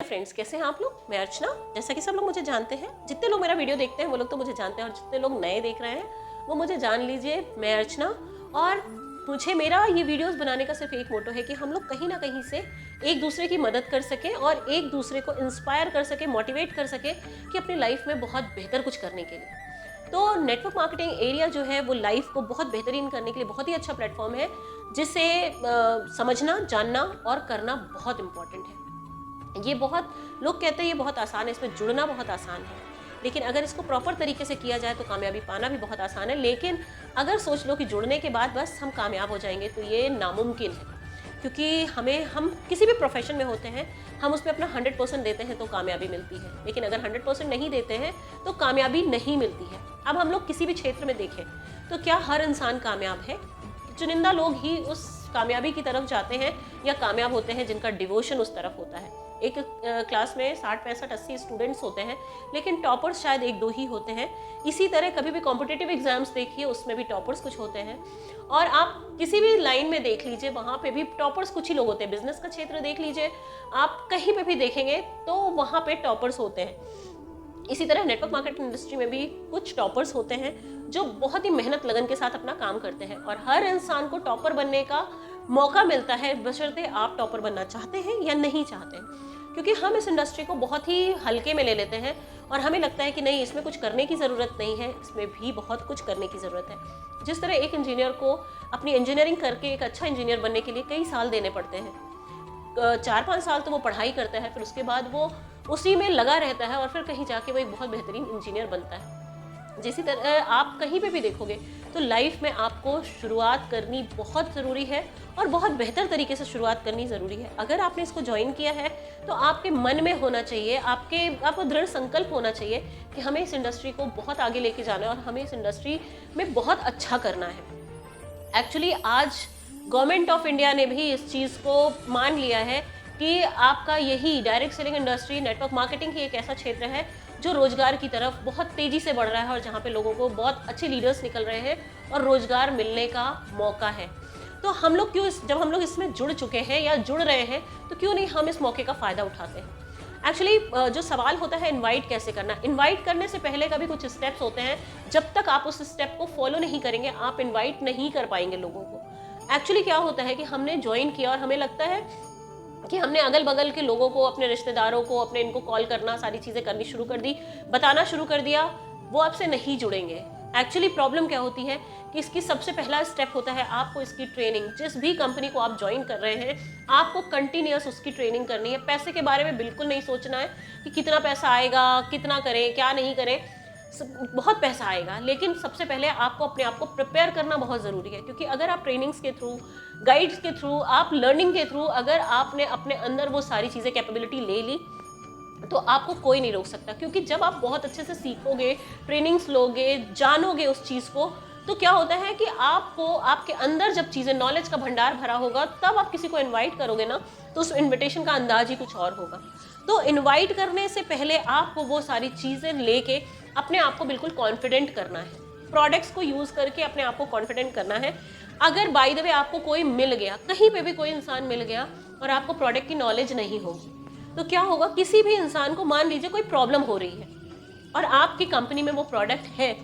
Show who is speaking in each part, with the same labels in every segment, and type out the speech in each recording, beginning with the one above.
Speaker 1: Friends, कैसे हैं आप लोग? मैं अर्चना। जैसा कि सब लोग मुझे जानते हैं, जितने लोग मेरा वीडियो देखते हैं वो लोग तो मुझे जानते हैं, और जितने लोग नए देख रहे हैं वो मुझे जान लीजिए, मैं अर्चना। और मुझे मेरा ये वीडियोस बनाने का सिर्फ एक मोटो है कि हम लोग कहीं ना कहीं से एक दूसरे की मदद कर सकें और एक दूसरे को इंस्पायर कर सकें, मोटिवेट कर सकें कि अपनी लाइफ में बहुत बेहतर कुछ करने के लिए। तो नेटवर्क मार्केटिंग एरिया जो है वो लाइफ को बहुत बेहतरीन करने के लिए बहुत ही अच्छा प्लेटफॉर्म है, जिसे समझना, जानना और करना बहुत इम्पॉर्टेंट है। ये बहुत लोग कहते हैं ये बहुत आसान है, इसमें जुड़ना बहुत आसान है, लेकिन अगर इसको प्रॉपर तरीके से किया जाए तो कामयाबी पाना भी बहुत आसान है। लेकिन अगर सोच लो कि जुड़ने के बाद बस हम कामयाब हो जाएंगे तो ये नामुमकिन है, क्योंकि हम किसी भी प्रोफेशन में होते हैं, हम उसमें अपना 100% देते हैं तो कामयाबी मिलती है, लेकिन अगर 100% नहीं देते हैं तो कामयाबी नहीं मिलती है। अब हम लोग किसी भी क्षेत्र में देखें तो क्या हर इंसान कामयाब है? चुनिंदा लोग ही उस कामयाबी की तरफ जाते हैं या कामयाब होते हैं जिनका डिवोशन उस तरफ होता है। एक क्लास में 60, 65, 80 स्टूडेंट्स होते हैं, लेकिन टॉपर्स शायद 1-2 ही होते हैं। इसी तरह कभी भी कॉम्पिटिटिव एग्जाम्स देखिए, उसमें भी टॉपर्स कुछ होते हैं, और आप किसी भी लाइन में देख लीजिए वहाँ पे भी टॉपर्स कुछ ही लोग होते हैं। बिजनेस का क्षेत्र देख लीजिए, आप कहीं पे भी देखेंगे तो वहाँ पे टॉपर्स होते हैं। इसी तरह नेटवर्क मार्केटिंग इंडस्ट्री में भी कुछ टॉपर्स होते हैं जो बहुत ही मेहनत लगन के साथ अपना काम करते हैं, और हर इंसान को टॉपर बनने का मौका मिलता है, बशर्ते आप टॉपर बनना चाहते हैं या नहीं चाहते हैं। क्योंकि हम इस इंडस्ट्री को बहुत ही हल्के में ले लेते हैं और हमें लगता है कि नहीं, इसमें कुछ करने की ज़रूरत नहीं है, इसमें भी बहुत कुछ करने की ज़रूरत है। जिस तरह एक इंजीनियर को अपनी इंजीनियरिंग करके एक अच्छा इंजीनियर बनने के लिए कई साल देने पड़ते हैं, 4-5 साल तो वो पढ़ाई करता है, फिर उसके बाद वो उसी में लगा रहता है और फिर कहीं जाके वो एक बहुत बेहतरीन इंजीनियर बनता है। जिसी तरह आप कहीं पे भी देखोगे तो लाइफ में आपको शुरुआत करनी बहुत ज़रूरी है और बहुत बेहतर तरीके से शुरुआत करनी ज़रूरी है। अगर आपने इसको ज्वाइन किया है तो आपके मन में होना चाहिए, आपको दृढ़ संकल्प होना चाहिए कि हमें इस इंडस्ट्री को बहुत आगे लेके जाना है और हमें इस इंडस्ट्री में बहुत अच्छा करना है। एक्चुअली आज गवर्नमेंट ऑफ इंडिया ने भी इस चीज़ को मान लिया है कि आपका यही direct selling industry, network marketing ही एक ऐसा क्षेत्र है जो रोजगार की तरफ बहुत तेजी से बढ़ रहा है और जहाँ पे लोगों को बहुत अच्छे लीडर्स निकल रहे हैं और रोजगार मिलने का मौका है। तो हम लोग जब हम लोग इसमें जुड़ चुके हैं या जुड़ रहे हैं तो क्यों नहीं हम इस मौके का फ़ायदा उठाते हैं। एक्चुअली जो सवाल होता है इनवाइट कैसे करना, इनवाइट करने से पहले का भी कुछ स्टेप्स होते हैं। जब तक आप उस स्टेप को फॉलो नहीं करेंगे आप इन्वाइट नहीं कर पाएंगे लोगों को। एक्चुअली क्या होता है कि हमने ज्वाइन किया और हमें लगता है कि हमने अगल बगल के लोगों को, अपने रिश्तेदारों को, अपने इनको कॉल करना, सारी चीज़ें करनी शुरू कर दी, बताना शुरू कर दिया, वो आपसे नहीं जुड़ेंगे। एक्चुअली प्रॉब्लम क्या होती है कि इसकी सबसे पहला स्टेप होता है आपको इसकी ट्रेनिंग। जिस भी कंपनी को आप ज्वाइन कर रहे हैं आपको कंटिन्यूअस उसकी ट्रेनिंग करनी है। पैसे के बारे में बिल्कुल नहीं सोचना है कि कितना पैसा आएगा, कितना करें, क्या नहीं करें। बहुत पैसा आएगा, लेकिन सबसे पहले आपको अपने आप को प्रिपेयर करना बहुत ज़रूरी है। क्योंकि अगर आप ट्रेनिंग्स के थ्रू, गाइड्स के थ्रू, आप लर्निंग के थ्रू अगर आपने अपने अंदर वो सारी चीज़ें, कैपेबिलिटी ले ली तो आपको कोई नहीं रोक सकता। क्योंकि जब आप बहुत अच्छे से सीखोगे, ट्रेनिंग्स लोगे, जानोगे उस चीज़ को, तो क्या होता है कि आपको, आपके अंदर जब चीज़ें, नॉलेज का भंडार भरा होगा, तब आप किसी को इनवाइट करोगे ना तो उस इनविटेशन का अंदाज ही कुछ और होगा। तो इनवाइट करने से पहले आपको वो सारी चीज़ें लेके अपने आप को बिल्कुल कॉन्फिडेंट करना है। प्रोडक्ट्स को यूज़ करके अपने आप को कॉन्फिडेंट करना है। अगर बाय द वे आपको कोई मिल गया, कहीं पे भी कोई इंसान मिल गया और आपको प्रोडक्ट की नॉलेज नहीं होगी, तो क्या होगा, किसी भी इंसान को, मान लीजिए कोई प्रॉब्लम हो रही है और आपकी कंपनी में वो प्रोडक्ट है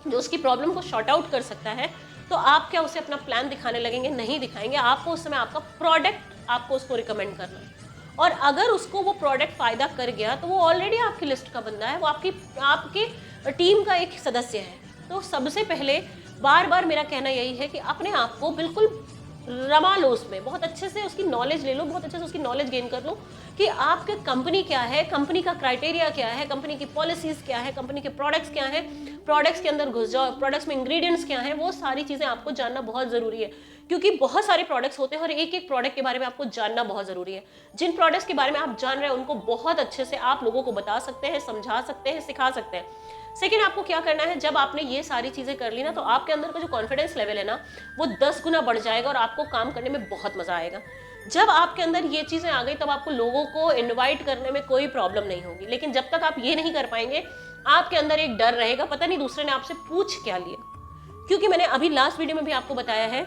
Speaker 1: जो उसकी प्रॉब्लम को शॉर्ट आउट कर सकता है, तो आप क्या उसे अपना प्लान दिखाने लगेंगे? नहीं दिखाएंगे। आपको उस समय आपका प्रोडक्ट, आपको उसको रिकमेंड करना है। और अगर उसको वो प्रोडक्ट फ़ायदा कर गया तो वो ऑलरेडी आपकी लिस्ट का बंदा है, वो आपकी टीम का एक सदस्य है। तो सबसे पहले बार बार मेरा कहना यही है कि अपने आप को बिल्कुल रमा लो, उसमें बहुत अच्छे से उसकी नॉलेज ले लो, बहुत अच्छे से उसकी नॉलेज गेन कर लो कि आपके कंपनी क्या है, कंपनी का क्राइटेरिया क्या है, कंपनी की पॉलिसीज़ क्या है, कंपनी के प्रोडक्ट्स क्या हैं, प्रोडक्ट्स के अंदर घुस जाओ, प्रोडक्ट्स में इंग्रेडिएंट्स क्या हैं, वो सारी चीज़ें आपको जानना बहुत ज़रूरी है। क्योंकि बहुत सारे प्रोडक्ट्स होते हैं और एक एक प्रोडक्ट के बारे में आपको जानना बहुत ज़रूरी है। जिन प्रोडक्ट्स के बारे में आप जान रहे हैं उनको बहुत अच्छे से आप लोगों को बता सकते हैं, समझा सकते हैं, सिखा सकते हैं। सेकेंड, आपको क्या करना है, जब आपने ये सारी चीज़ें कर ली ना, तो आपके अंदर का जो कॉन्फिडेंस लेवल है ना, वो 10 गुना बढ़ जाएगा और आपको काम करने में बहुत मज़ा आएगा। जब आपके अंदर ये चीज़ें आ गई तब आपको लोगों को इनवाइट करने में कोई प्रॉब्लम नहीं होगी। लेकिन जब तक आप ये नहीं कर पाएंगे, आपके अंदर एक डर रहेगा, पता नहीं दूसरे ने आपसे पूछ क्या लिया। क्योंकि मैंने अभी लास्ट वीडियो में भी आपको बताया है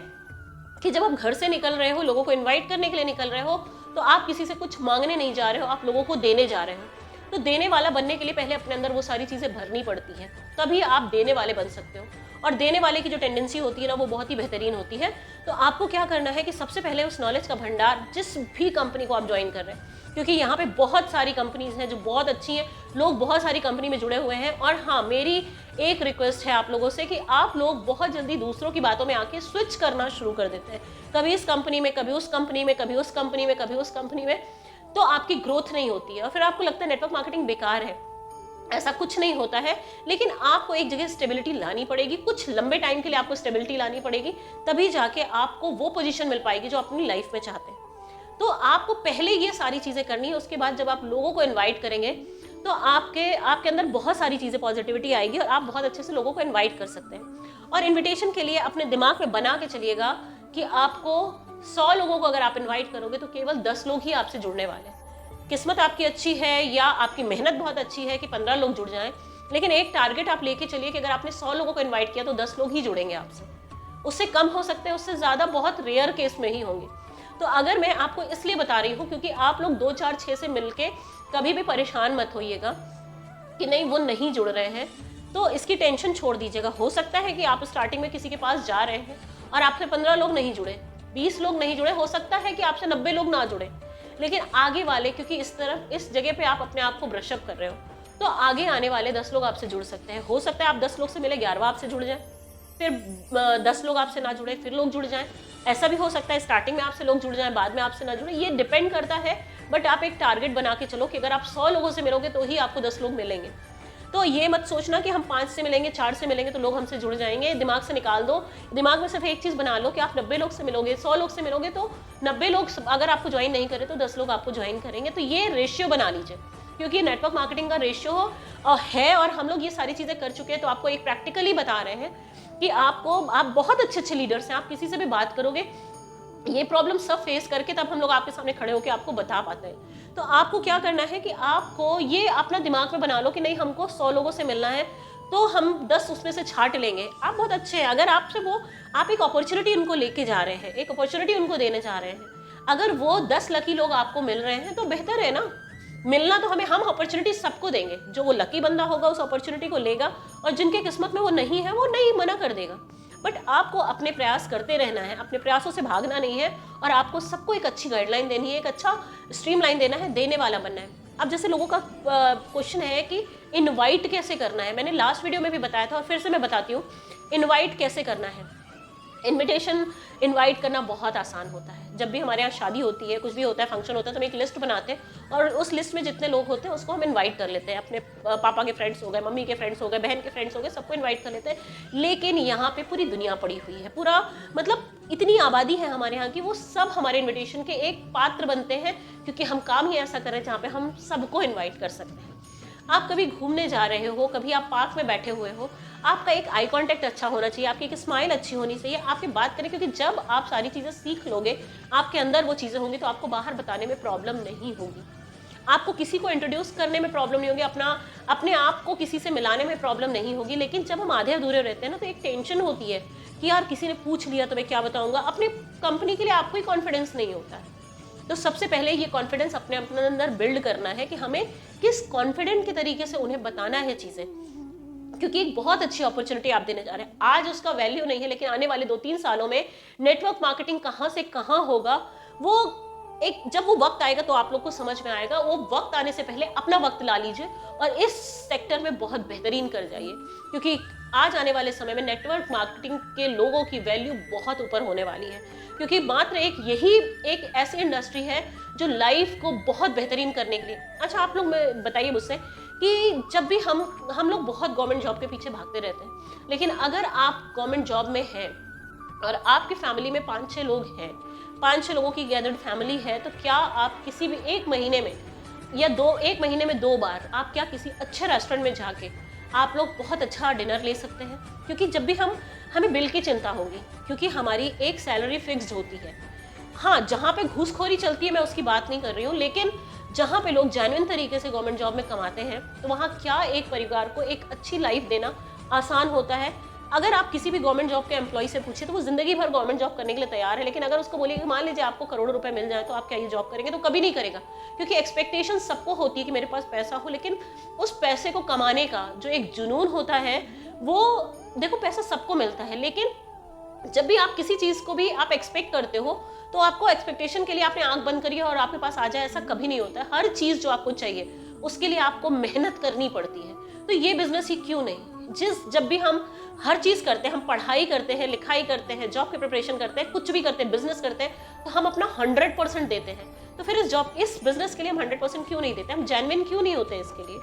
Speaker 1: कि जब आप घर से निकल रहे हो, लोगों को इनवाइट करने के लिए निकल रहे हो, तो आप किसी से कुछ मांगने नहीं जा रहे हो, आप लोगों को देने जा रहे हो। तो देने वाला बनने के लिए पहले अपने अंदर वो सारी चीज़ें भरनी पड़ती है, तभी आप देने वाले बन सकते हो। और देने वाले की जो टेंडेंसी होती है ना, वो बहुत ही बेहतरीन होती है। तो आपको क्या करना है कि सबसे पहले उस नॉलेज का भंडार, जिस भी कंपनी को आप ज्वाइन कर रहे हैं, क्योंकि यहाँ पे बहुत सारी कंपनीज हैं जो बहुत अच्छी हैं, लोग बहुत सारी कंपनी में जुड़े हुए हैं। और हाँ, मेरी एक रिक्वेस्ट है आप लोगों से कि आप लोग बहुत जल्दी दूसरों की बातों में आके स्विच करना शुरू कर देते हैं, कभी इस कंपनी में, कभी उस कंपनी में, कभी उस कंपनी में, कभी उस कंपनी में। तो आपकी ग्रोथ नहीं होती है और फिर आपको लगता है नेटवर्क मार्केटिंग बेकार है। ऐसा कुछ नहीं होता है, लेकिन आपको एक जगह स्टेबिलिटी लानी पड़ेगी, कुछ लंबे टाइम के लिए आपको स्टेबिलिटी लानी पड़ेगी, तभी जाके आपको वो पोजीशन मिल पाएगी जो अपनी लाइफ में चाहते हैं। तो आपको पहले ये सारी चीज़ें करनी है, उसके बाद जब आप लोगों को इन्वाइट करेंगे तो आपके अंदर बहुत सारी चीज़ें पॉजिटिविटी आएगी और आप बहुत अच्छे से लोगों को इन्वाइट कर सकते हैं। और इन्विटेशन के लिए अपने दिमाग में बना के चलिएगा कि आपको 100 लोगों को अगर आप इन्वाइट करोगे तो केवल 10 लोग ही आपसे जुड़ने वाले हैं। किस्मत आपकी अच्छी है या आपकी मेहनत बहुत अच्छी है कि 15 लोग जुड़ जाएं, लेकिन एक टारगेट आप लेके चलिए कि अगर आपने 100 लोगों को इन्वाइट किया तो 10 लोग ही जुड़ेंगे आपसे। उससे कम हो सकते हैं, उससे ज़्यादा बहुत रेयर केस में ही होंगे। तो अगर मैं आपको इसलिए बता रही हूँ क्योंकि आप लोग 2, 4, 6 से मिलके कभी भी परेशान मत होइएगा कि नहीं वो नहीं जुड़ रहे हैं, तो इसकी टेंशन छोड़ दीजिएगा। हो सकता है कि आप स्टार्टिंग में किसी के पास जा रहे हैं और आपसे 15 लोग नहीं जुड़े, 20 लोग नहीं जुड़े, हो सकता है कि आपसे 90 लोग ना जुड़े, लेकिन आगे वाले, क्योंकि इस जगह पे आप अपने आप को ब्रशअप कर रहे हो, तो आगे आने वाले 10 लोग आपसे जुड़ सकते हैं। हो सकता है आप 10 लोग से मिले, 11वां आपसे जुड़ जाए, फिर 10 लोग आपसे ना जुड़े, फिर लोग जुड़ जाएं। ऐसा भी हो सकता है स्टार्टिंग में आपसे लोग जुड़ जाएं, बाद में आपसे ना जुड़े, ये डिपेंड करता है। बट आप एक टारगेट बना के चलो कि अगर आप 100 लोगों से मिलोगे तो ही आपको 10 लोग मिलेंगे। तो ये मत सोचना कि हम 5 से मिलेंगे, 4 से मिलेंगे तो लोग हमसे जुड़ जाएंगे, दिमाग से निकाल दो। दिमाग में सिर्फ एक चीज़ बना लो कि आप 90 लोग से मिलोगे, 100 लोग से मिलोगे तो 90 लोग अगर आपको ज्वाइन नहीं करे तो 10 लोग आपको ज्वाइन करेंगे। तो ये रेशियो बना लीजिए, क्योंकि नेटवर्क मार्केटिंग का रेशियो है और हम लोग ये सारी चीज़ें कर चुके हैं। तो आपको एक प्रैक्टिकली बता रहे हैं कि आप बहुत अच्छे अच्छे लीडर्स हैं, आप किसी से भी बात करोगे ये प्रॉब्लम सब फेस करके तब हम लोग आपके सामने खड़े होकर आपको बता पाते हैं। तो आपको क्या करना है कि आपको ये अपना दिमाग में बना लो कि नहीं, हमको 100 लोगों से मिलना है तो हम 10 उसमें से छांट लेंगे। आप बहुत अच्छे हैं, अगर आप एक अपॉर्चुनिटी उनको लेके जा रहे हैं, एक अपॉर्चुनिटी उनको देने जा रहे हैं, अगर वो 10 लकी लोग आपको मिल रहे हैं तो बेहतर है ना। मिलना तो हम अपॉर्चुनिटी सबको देंगे, जो वो लकी बंदा होगा उस अपॉर्चुनिटी को लेगा और जिनके किस्मत में वो नहीं है वो नहीं, मना कर देगा। बट आपको अपने प्रयास करते रहना है, अपने प्रयासों से भागना नहीं है और आपको सबको एक अच्छी गाइडलाइन देनी है, एक अच्छा स्ट्रीमलाइन देना है, देने वाला बनना है। अब जैसे लोगों का क्वेश्चन है कि इनवाइट कैसे करना है, मैंने लास्ट वीडियो में भी बताया था और फिर से मैं बताती हूँ, इनवाइट कैसे करना है। इनविटेशन इनवाइट करना बहुत आसान होता है। जब भी हमारे यहाँ शादी होती है, कुछ भी होता है, फंक्शन होता है, तो हम एक लिस्ट बनाते हैं और उस लिस्ट में जितने लोग होते हैं उसको हम इनवाइट कर लेते हैं। अपने पापा के फ्रेंड्स हो गए, मम्मी के फ्रेंड्स हो गए, बहन के फ्रेंड्स हो गए, सबको इनवाइट कर लेते हैं। लेकिन यहाँ पे पूरी दुनिया पड़ी हुई है, पूरा मतलब इतनी आबादी है हमारे यहाँ की, वो सब हमारे इन्विटेशन के एक पात्र बनते हैं, क्योंकि हम काम ही ऐसा करें जहाँ पे हम सबको इन्वाइट कर सकते हैं। आप कभी घूमने जा रहे हो, कभी आप पार्क में बैठे हुए हो, आपका एक आई कांटेक्ट अच्छा होना चाहिए, आपकी एक स्माइल अच्छी होनी चाहिए, आपकी बात करें, क्योंकि जब आप सारी चीज़ें सीख लोगे, आपके अंदर वो चीज़ें होंगी तो आपको बाहर बताने में प्रॉब्लम नहीं होगी, आपको किसी को इंट्रोड्यूस करने में प्रॉब्लम नहीं होगी, अपने आप को किसी से मिलाने में प्रॉब्लम नहीं होगी। लेकिन जब हम आधे अधूरे रहते हैं ना, तो एक टेंशन होती है कि यार किसी ने पूछ लिया तो मैं क्या बताऊँगा। अपनी कंपनी के लिए आपको ही कॉन्फिडेंस नहीं होता है। तो सबसे पहले ये कॉन्फिडेंस अपने अंदर बिल्ड करना है कि हमें किस कॉन्फिडेंट के तरीके से उन्हें बताना है चीज़ें, क्योंकि एक बहुत अच्छी अपॉर्चुनिटी आप देने जा रहे हैं। आज उसका वैल्यू नहीं है, लेकिन आने वाले 2-3 सालों में नेटवर्क मार्केटिंग कहाँ से कहाँ होगा, वो जब वो वक्त आएगा तो आप लोग को समझ में आएगा। वो वक्त आने से पहले अपना वक्त ला लीजिए और इस सेक्टर में बहुत बेहतरीन कर जाइए, क्योंकि आज आने वाले समय में नेटवर्क मार्केटिंग के लोगों की वैल्यू बहुत ऊपर होने वाली है, क्योंकि मात्र यही एक ऐसी इंडस्ट्री है जो लाइफ को बहुत बेहतरीन करने के लिए। अच्छा, आप लोग बताइए मुझसे कि जब भी हम लोग बहुत गवर्नमेंट जॉब के पीछे भागते रहते हैं, लेकिन अगर आप गवर्नमेंट जॉब में हैं और आपकी फैमिली में 5-6 लोग हैं, 5-6 लोगों की गैदर्ड फैमिली है, तो क्या आप किसी भी एक महीने में या एक महीने में 2 बार आप क्या किसी अच्छे रेस्टोरेंट में जाके आप लोग बहुत अच्छा डिनर ले सकते हैं? क्योंकि जब भी हमें बिल की चिंता होगी, क्योंकि हमारी एक सैलरी फिक्स्ड होती है। हाँ, जहाँ पे घूसखोरी चलती है मैं उसकी बात नहीं कर रही हूँ, लेकिन जहाँ पे लोग जेन्युइन तरीके से गवर्नमेंट जॉब में कमाते हैं, तो वहाँ क्या एक परिवार को एक अच्छी लाइफ देना आसान होता है। अगर आप किसी भी गवर्नमेंट जॉब के एम्प्लॉय से पूछे तो वो जिंदगी भर गवर्नमेंट जॉब करने के लिए तैयार है, लेकिन अगर उसको बोलिए कि मान लीजिए आपको करोड़ों रुपए मिल जाए तो आप क्या ये जॉब करेंगे, तो कभी नहीं करेगा। क्योंकि एक्सपेक्टेशन सबको होती है कि मेरे पास पैसा हो, लेकिन उस पैसे को कमाने का जो एक जुनून होता है वो, देखो पैसा सबको मिलता है, लेकिन जब भी आप किसी चीज को भी आप एक्सपेक्ट करते हो तो आपको एक्सपेक्टेशन के लिए आपने आंख बंद करी है और आपके पास आ जाए, ऐसा कभी नहीं होता है। हर चीज जो आपको चाहिए उसके लिए आपको मेहनत करनी पड़ती है। तो ये बिजनेस ही क्यों नहीं, जब भी हम हर चीज करते हैं, हम पढ़ाई करते हैं, लिखाई करते हैं, जॉब की प्रिपरेशन करते हैं, कुछ भी करते हैं, बिजनेस करते हैं, तो हम अपना 100% देते हैं। तो फिर इस बिजनेस के लिए हम 100% क्यों नहीं देते, हम जेन्युइन क्यों नहीं होते इसके लिए।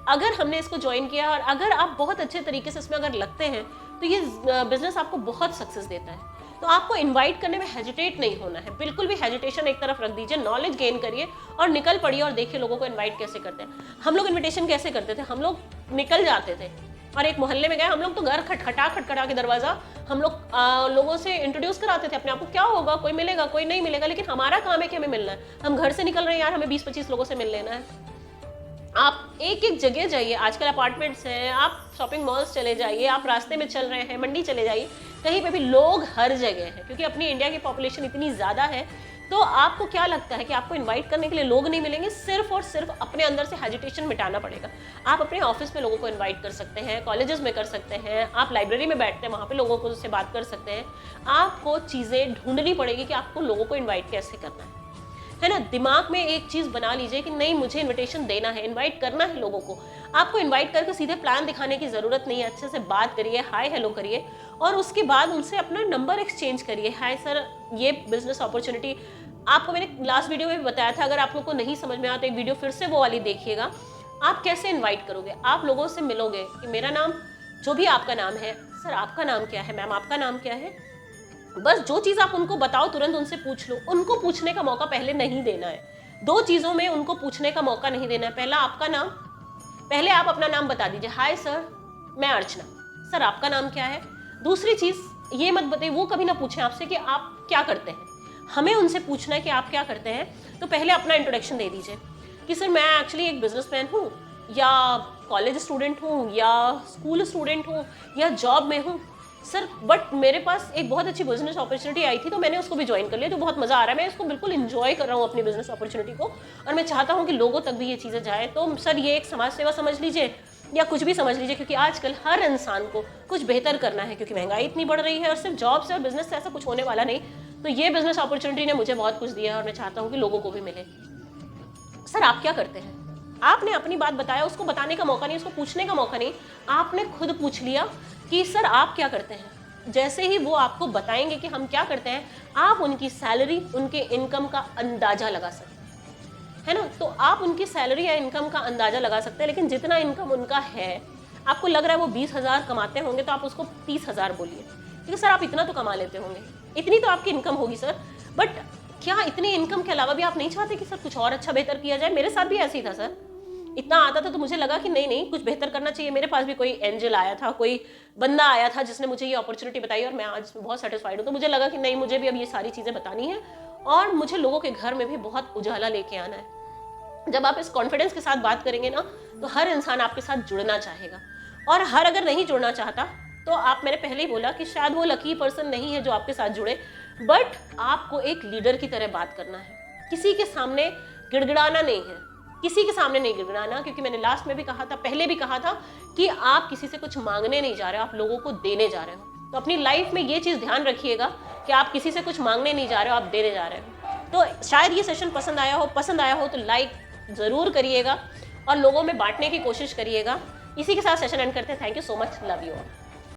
Speaker 1: अगर हमने इसको ज्वाइन किया और अगर आप बहुत अच्छे तरीके से इसमें अगर लगते हैं तो ये बिजनेस आपको बहुत सक्सेस देता है। तो आपको इनवाइट करने में हेजिटेट नहीं होना है, बिल्कुल भी हेजिटेशन एक तरफ रख दीजिए, नॉलेज गेन करिए और निकल पड़िए और देखिए लोगों को इनवाइट कैसे करते हैं। हम लोग इनविटेशन कैसे करते थे, हम लोग निकल जाते थे और एक मोहल्ले में गए, हम लोग तो घर खटखटा के दरवाजा हम लोग लोगों से इंट्रोड्यूस कराते थे अपने आप को, क्या होगा, कोई मिलेगा कोई नहीं मिलेगा, लेकिन हमारा काम है कि हमें मिलना है। हम घर से निकल रहे हैं यार, हमें 20-25 लोगों से मिल लेना है। आप एक एक जगह जाइए, आजकल अपार्टमेंट्स हैं, आप शॉपिंग मॉल्स चले जाइए, आप रास्ते में चल रहे हैं, मंडी चले जाइए, कहीं पे भी लोग हर जगह हैं, क्योंकि अपनी इंडिया की पॉपुलेशन इतनी ज़्यादा है। तो आपको क्या लगता है कि आपको इनवाइट करने के लिए लोग नहीं मिलेंगे? सिर्फ और सिर्फ अपने अंदर से हेजिटेशन मिटाना पड़ेगा। आप अपने ऑफिस में लोगों को इनवाइट कर सकते हैं, कॉलेजेस में कर सकते हैं, आप लाइब्रेरी में बैठते हैं वहाँ पे लोगों को से बात कर सकते हैं। आपको चीज़ें ढूंढनी पड़ेगी कि आपको लोगों को इन्वाइट कैसे करना है ना। दिमाग में एक चीज़ बना लीजिए कि नहीं, मुझे इन्विटेशन देना है, इन्वाइट करना है लोगों को। आपको इन्वाइट करके सीधे प्लान दिखाने की ज़रूरत नहीं है, अच्छे से बात करिए, हाय हेलो करिए और उसके बाद उनसे अपना नंबर एक्सचेंज करिए। हाय सर, ये बिजनेस अपॉर्चुनिटी, आपको मैंने लास्ट वीडियो में भी बताया था, अगर आप लोग को नहीं समझ में आता एक वीडियो फिर से वो वाली देखिएगा। आप कैसे इन्वाइट करोगे, आप लोगों से मिलोगे कि मेरा नाम, जो भी आपका नाम है, सर आपका नाम क्या है, मैम आपका नाम क्या है, बस जो चीज़ आप उनको बताओ तुरंत उनसे पूछ लो। उनको पूछने का मौका पहले नहीं देना है, 2 चीज़ों में उनको पूछने का मौका नहीं देना है। पहला आपका नाम, पहले आप अपना नाम बता दीजिए, हाय सर मैं अर्चना, सर आपका नाम क्या है। दूसरी चीज़ ये मत बताइए, वो कभी ना पूछें आपसे कि आप क्या करते हैं, हमें उनसे पूछना है कि आप क्या करते हैं। तो पहले अपना इंट्रोडक्शन दे दीजिए कि सर मैं एक्चुअली एक बिजनेसमैन हूँ, या कॉलेज स्टूडेंट हूँ, या स्कूल स्टूडेंट हूँ, या जॉब में हूँ सर, बट मेरे पास एक बहुत अच्छी बिजनेस अपॉर्चुनिटी आई थी तो मैंने उसको भी ज्वाइन कर लिया, तो बहुत मज़ा आ रहा है, मैं इसको बिल्कुल इंजॉय कर रहा हूँ अपनी बिजनेस अपॉर्चुनिटी को, और मैं चाहता हूँ कि लोगों तक भी ये चीज़ें जाए। तो सर ये एक समाज सेवा समझ लीजिए या कुछ भी समझ लीजिए, क्योंकि आजकल हर इंसान को कुछ बेहतर करना है, क्योंकि महंगाई इतनी बढ़ रही है और सिर्फ जॉब से और बिजनेस से ऐसा कुछ होने वाला नहीं। तो ये बिजनेस अपॉर्चुनिटी ने मुझे बहुत कुछ दिया है और मैं चाहता हूँ कि लोगों को भी मिले। सर आप क्या करते हैं, आपने अपनी बात बताया, उसको बताने का मौका नहीं, उसको पूछने का मौका नहीं, आपने खुद पूछ लिया कि सर आप क्या करते हैं। जैसे ही वो आपको बताएंगे कि हम क्या करते हैं, आप उनकी सैलरी, उनके इनकम का अंदाजा लगा सकते हैं, है ना। तो आप उनकी सैलरी या इनकम का अंदाजा लगा सकते हैं, लेकिन जितना इनकम उनका है, आपको लग रहा है वो 20,000 कमाते होंगे तो आप उसको 30,000 बोलिए, क्योंकि सर आप इतना तो कमा लेते होंगे, इतनी तो आपकी इनकम होगी सर, बट क्या इतनी इनकम के अलावा भी आप नहीं चाहते कि सर कुछ और अच्छा बेहतर किया जाए। मेरे साथ भी ऐसे ही था सर, इतना आता था तो मुझे लगा कि नहीं कुछ बेहतर करना चाहिए। मेरे पास भी कोई एंजल आया था, कोई बंदा आया था जिसने मुझे ये अपॉर्चुनिटी बताई और मैं आज इसमें बहुत सेटिस्फाइड हूँ। तो मुझे लगा कि नहीं, मुझे भी अब ये सारी चीज़ें बतानी है और मुझे लोगों के घर में भी बहुत उजाला लेके आना है। जब आप इस कॉन्फिडेंस के साथ बात करेंगे ना, तो हर इंसान आपके साथ जुड़ना चाहेगा, और हर अगर नहीं जुड़ना चाहता तो आप, मैंने पहले ही बोला कि शायद वो लकी पर्सन नहीं है जो आपके साथ जुड़े, बट आपको एक लीडर की तरह बात करना है, किसी के सामने गिड़गिड़ाना नहीं है, किसी के सामने नहीं गिड़गिड़ाना, क्योंकि मैंने लास्ट में भी कहा था, पहले भी कहा था कि आप किसी से कुछ मांगने नहीं जा रहे हो, आप लोगों को देने जा रहे हो। तो अपनी लाइफ में ये चीज़ ध्यान रखिएगा कि आप किसी से कुछ मांगने नहीं जा रहे हो, आप देने जा रहे हो। तो शायद ये सेशन पसंद आया हो तो लाइक ज़रूर करिएगा और लोगों में बांटने की कोशिश करिएगा। इसी के साथ सेशन एंड करते हैं। Thank you so much, love you all.